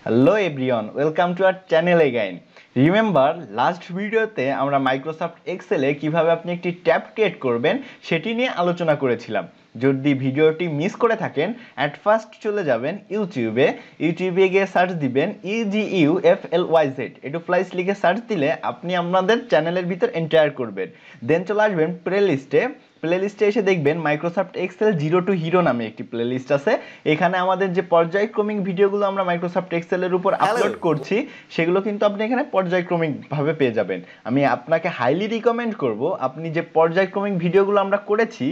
Hello everyone, welcome to our channel again. Remember last ভিডিওতে আমরা Microsoft এক্সেলে কিভাবে আপনি একটি ট্যাব ক্রিয়েট করবেন সেটি নিয়ে আলোচনা করেছিলাম। যদি ভিডিওটি মিস করে থাকেন এট ফার্স্ট চলে যাবেন ইউটিউবে গিয়ে সার্চ দিবেন EDUFLYZ এডুফ্লাইজ লিখে সার্চ দিলে আপনি আপনাদের চ্যানেলের ভিতর এন্টার করবেন। দেন চলে আসবেন প্লেলিস্টে এসে দেখবেন মাইক্রোসফট এক্সেল 0 to হিরো নামে একটি প্লেলিস্ট আছে। এখানে আমাদের যে পর্যায়ক্রমিক ভিডিওগুলো আমরা মাইক্রোসফট এক্সেলের উপর আপলোড করছি সেগুলো কিন্তু আপনি এখানে পর্যায়ক্রমিকভাবে পেয়ে যাবেন। আমি আপনাকে হাইলি রিকমেন্ড করব আপনি যে পর্যায়ক্রমিক ভিডিওগুলো আমরা করেছি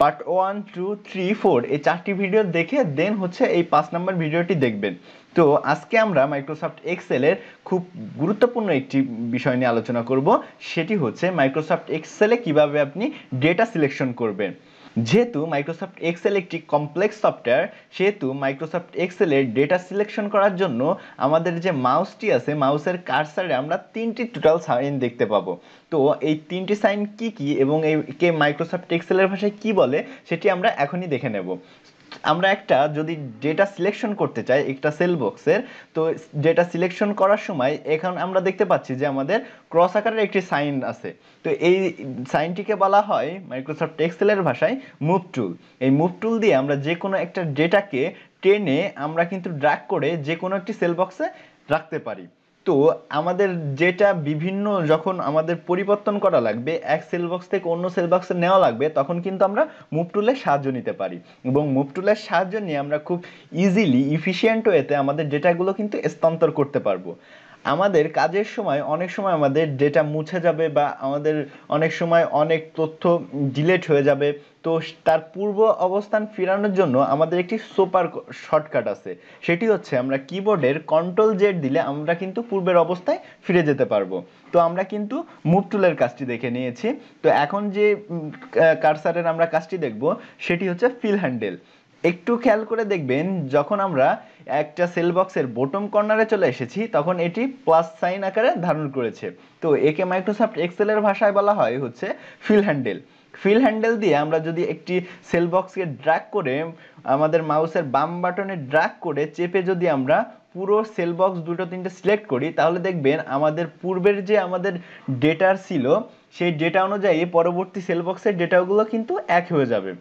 পার্ট 1, 2, 3, 4 এই 4টি ভিডিও দেখে দেন হচ্ছে এই 5 নম্বর ভিডিওটি দেখবেন। তো আজকে আমরা মাইক্রোসফট এক্সেলের খুব গুরুত্বপূর্ণ একটি বিষয় নিয়ে আলোচনা করব, সেটি হচ্ছে মাইক্রোসফট এক্সেলে কিভাবে আপনি ডেটা সিলেকশন করবেন। যেহেতু মাইক্রোসফট এক্সেল একটি কমপ্লেক্স সফটওয়্যার সেহেতু মাইক্রোসফট এক্সেলের ডেটা সিলেকশন করার জন্য আমাদের যে মাউসটি আছে মাউসের কার্সারে আমরা 3টি টোটাল সাইন দেখতে পাবো। তো এই 3টি সাইন কি কি এবং একে মাইক্রোসফট এক্সেলের ভাষায় কি বলে সেটি আমরা এখনই দেখে নেব। আমরা একটা যদি ডেটা সিলেকশন করতে চাই একটা সেল বক্সের, তো ডেটা সিলেকশন করার সময় এখন আমরা দেখতে পাচ্ছি যে আমাদের ক্রস আকারের একটি সাইন আছে। তো এই সাইনটিকে বলা হয় মাইক্রোসফট এক্সেলের ভাষায় মুভ টুল। এই মুভ টুল দিয়ে আমরা যে কোনো একটা ডেটাকে টেনে আমরা কিন্তু ড্র্যাগ করে যে কোনো একটি সেল বক্সে রাখতে পারি। তো আমাদের যেটা বিভিন্ন যখন আমাদের পরিবর্তন করা লাগবে এক সেল বক্স থেকে অন্য সেল বক্সে নেওয়া লাগবে তখন কিন্তু আমরা মুভ টুলের সাহায্য নিতে পারি এবং মুভ টুলের সাহায্য নিয়ে আমরা খুব ইজিলি এফিশিয়েন্ট ওয়েতে আমাদের ডেটাগুলো কিন্তু স্থানান্তর করতে পারবো। আমাদের কাজের সময় অনেক সময় আমাদের ডেটা মুছে যাবে বা আমাদের অনেক সময় অনেক তথ্য ডিলিট হয়ে যাবে। তো তার পূর্ব অবস্থান ফেরানোর জন্য আমাদের একটি সুপার শর্টকাট আছে, সেটি হচ্ছে আমরা কিবোর্ডের Ctrl Z দিলে আমরা কিন্তু পূর্বের অবস্থায় ফিরে যেতে পারবো। তো আমরা কিন্তু মুভ টুলের কাজটি দেখে নিয়েছি। তো এখন যে কার্সারের আমরা কাজটি দেখব সেটি হচ্ছে ফিল হ্যান্ডেল। একটু খেয়াল করে দেখবেন যখন আমরা একটা সেল বক্সের বটম কর্নারে চলে এসেছি তখন এটি প্লাস সাইন আকারে ধারণ করেছে। তো একে মাইক্রোসফট এক্সেলের ভাষায় বলা হয় হচ্ছে ফিল হ্যান্ডেল। ফিল হ্যান্ডেল দিয়ে আমরা যদি একটি সেল বক্সকে ড্র্যাগ করে আমাদের মাউসের বাম বাটনে ড্র্যাগ করে চেপে যদি আমরা পুরো সেল বক্স 2-3টে সিলেক্ট করি তাহলে দেখবেন আমাদের পূর্বের যে আমাদের ডেটার ছিল সেই ডেটা অনুযায়ী পরবর্তী সেল বক্সের ডেটাগুলো কিন্তু এক হয়ে যাবে।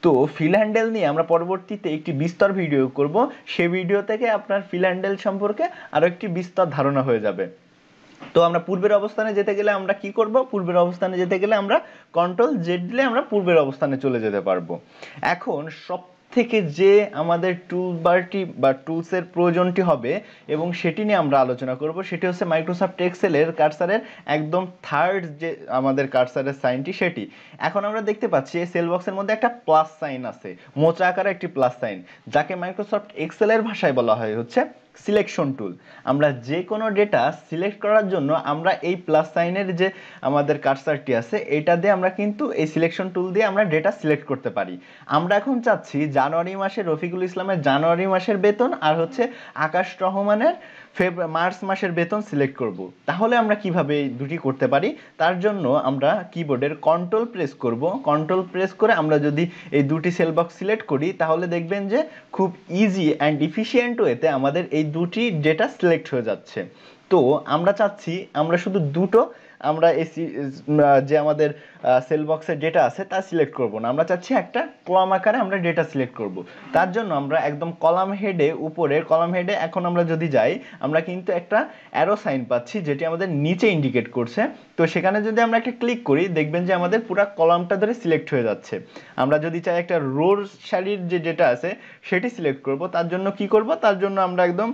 তো ফিল হ্যান্ডেল নিয়ে আমরা পরবর্তীতে একটি বিস্তর ভিডিও করব, সেই ভিডিও থেকে আপনার ফিল হ্যান্ডেল সম্পর্কে আরও একটি বিস্তর ধারণা হয়ে যাবে। তো আমরা পূর্বের অবস্থানে যেতে গেলে আমরা কি করব, পূর্বের অবস্থানে যেতে গেলে আমরা Ctrl Z দিলে আমরা পূর্বের অবস্থানে চলে যেতে পারবো। এখন সব থেকে যে আমাদের টুলবারটি বা টুলসের প্রয়োজনটি হবে এবং সেটি নিয়ে আমরা আলোচনা করব সেটি হচ্ছে মাইক্রোসফট এক্সেলের কার্সারের একদম থার্ড যে আমাদের কার্সারের সাইনটি সেটি। এখন আমরা দেখতে পাচ্ছি এই সেল বক্সের মধ্যে একটা প্লাস সাইন আছে, মোচা আকারে একটি প্লাস সাইন, যাকে মাইক্রোসফট এক্সেলের ভাষায় বলা হয় হচ্ছে সিলেকশন টুল। আমরা যে কোনো ডেটা সিলেক্ট করার জন্য আমরা এই প্লাস সাইনের যে আমাদের কার্সারটি আছে এটা দিয়ে আমরা কিন্তু এই সিলেকশন টুল দিয়ে আমরা ডেটা সিলেক্ট করতে পারি। আমরা এখন চাচ্ছি জানুয়ারি মাসে রফিকুল ইসলামের জানুয়ারি মাসের বেতন আর হচ্ছে আকাশ রহমানের মার্চ মাসের বেতন সিলেক্ট করব। তাহলে আমরা কিভাবে এই দুটি করতে পারি, তার জন্য আমরা কিবোর্ডের Ctrl প্রেস করব। Ctrl প্রেস করে আমরা যদি এই দুটি সেল বক্স সিলেক্ট করি তাহলে দেখবেন যে খুব ইজি অ্যান্ড এফিশিয়েন্ট ওয়েতে আমাদের এই দুটি ডেটা সিলেক্ট হয়ে যাচ্ছে। তো আমরা চাচ্ছি আমরা শুধু দুটো আমরা এই যে আমাদের সেল বক্সের ডেটা আছে তা সিলেক্ট করব না, আমরা চাচ্ছি একটা কলাম আকারে আমরা ডেটা সিলেক্ট করব। তার জন্য আমরা একদম কলাম হেডে উপরে কলাম হেডে এখন আমরা যদি যাই আমরা কিন্তু একটা অ্যারো সাইন পাচ্ছি যেটি আমাদের নিচে ইন্ডিকেট করছে। তো সেখানে যদি আমরা একটা ক্লিক করি দেখবেন যে আমাদের পুরো কলামটা ধরে সিলেক্ট হয়ে যাচ্ছে। আমরা যদি চাই একটা রোর সারির যে ডেটা আছে সেটি সিলেক্ট করব, তার জন্য কি করব, তার জন্য আমরা একদম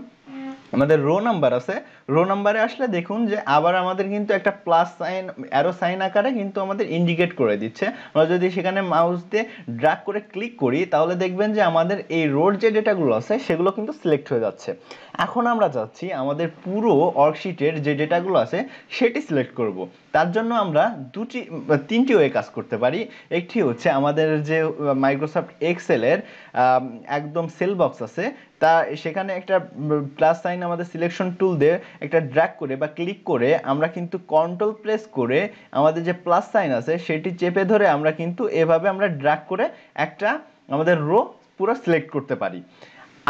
আমাদের রো নাম্বার আছে, রো নাম্বারে আসলে দেখুন যে আবার আমাদের কিন্তু একটা প্লাস সাইন অ্যারো সাইন আকারে কিন্তু আমাদের ইন্ডিকেট করে দিচ্ছে। আমরা যদি সেখানে মাউস দিয়ে ড্র্যাগ করে ক্লিক করি তাহলে দেখবেন যে আমাদের এই রোর যে ডেটাগুলো আছে সেগুলো কিন্তু সিলেক্ট হয়ে যাচ্ছে। এখন আমরা চাচ্ছি আমাদের পুরো ওয়ার্কশিটের যে ডেটাগুলো আছে সেটি সিলেক্ট করব। তার জন্য আমরা তিনটি ওয়ে কাজ করতে পারি। একটি হচ্ছে আমাদের যে মাইক্রোসফট এক্সেলের একদম সেল বক্স আছে তা সেখানে একটা প্লাস সাইন আমাদের সিলেকশন টুল দিয়ে একটা ড্র্যাগ করে বা ক্লিক করে আমরা কিন্তু Ctrl প্রেস করে আমাদের যে প্লাস সাইন আছে সেটি চেপে ধরে আমরা কিন্তু এভাবে আমরা ড্র্যাগ করে একটা আমাদের রো পুরো সিলেক্ট করতে পারি।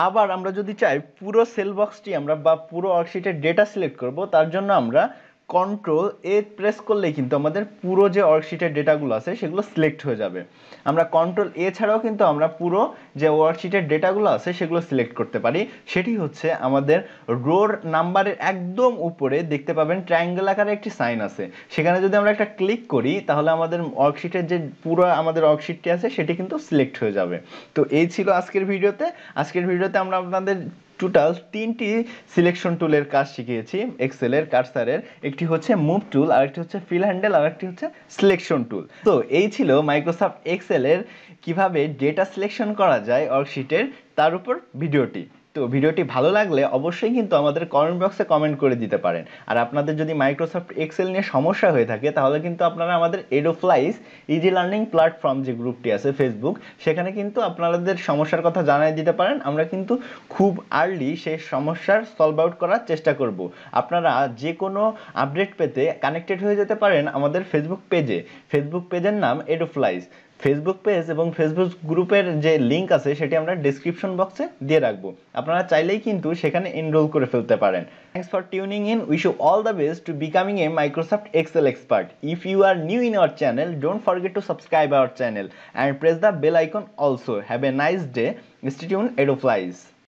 আবার আমরা যদি চাই পুরো সেল বক্সটি আমরা বা পুরো ওয়ার্কশিটের ডেটা সিলেক্ট করব, তার জন্য আমরা কন্ট্রোল এ প্রেস করলেই কিন্তু আমাদের পুরো যে ওয়ার্কশিটের ডেটাগুলো আছে সেগুলো সিলেক্ট হয়ে যাবে। আমরা কন্ট্রোল এ ছাড়াও কিন্তু আমরা পুরো যে ওয়ার্কশিটের ডেটাগুলো আছে সেগুলো সিলেক্ট করতে পারি। সেটি হচ্ছে আমাদের রোর নাম্বারের একদম উপরে দেখতে পাবেন ট্রায়াঙ্গেল আকারে একটি সাইন আছে, সেখানে যদি আমরা একটা ক্লিক করি তাহলে আমাদের ওয়ার্কশিটের যে পুরো আমাদের ওয়ার্কশিটটি আছে সেটি কিন্তু সিলেক্ট হয়ে যাবে। তো এই ছিল আজকের ভিডিওতে আমরা আপনাদের টোটাল 3টি সিলেকশন টুলের কাজ শিখিয়েছি এক্সেলের কার্সারের। একটি হচ্ছে মুভ টুল, আরেকটি হচ্ছে ফিল হ্যান্ডেল, আরেকটি হচ্ছে সিলেকশন টুল। তো এই ছিল মাইক্রোসফট এক্সেলের কিভাবে ডেটা সিলেকশন করা যায় ওয়ার্কশিটের তার উপর ভিডিওটি। তো ভিডিওটি ভালো লাগলে অবশ্যই কিন্তু আমাদের কমেন্ট বক্সে কমেন্ট করে দিতে পারেন। আর আপনাদের যদি মাইক্রোসফট এক্সেল নিয়ে সমস্যা হয়ে থাকে তাহলে কিন্তু আপনারা আমাদের এডুফ্লাইজ ইজি লার্নিং প্ল্যাটফর্ম যে গ্রুপটি আছে ফেসবুক, সেখানে কিন্তু আপনাদের সমস্যার কথা জানিয়ে দিতে পারেন। আমরা কিন্তু খুব আর্লি সেই সমস্যার সলভ আউট করার চেষ্টা করব। আপনারা যে কোনো আপডেট পেতে কানেক্টেড হয়ে যেতে পারেন আমাদের ফেসবুক পেজের নাম এডুফ্লাইজ। ফেসবুক পেজ এবং ফেসবুক গ্রুপের যে লিঙ্ক আছে সেটি আমরা ডেসক্রিপশন বক্সে দিয়ে রাখবো, আপনারা চাইলেই কিন্তু সেখানে এনরোল করে ফেলতে পারেন। Thanks for tuning in, wish you all the best to becoming a Microsoft Excel expert. If you are new in our channel, don't forget to subscribe our channel and press the bell icon also. Have a nice day. Stay tuned, Eduflyz.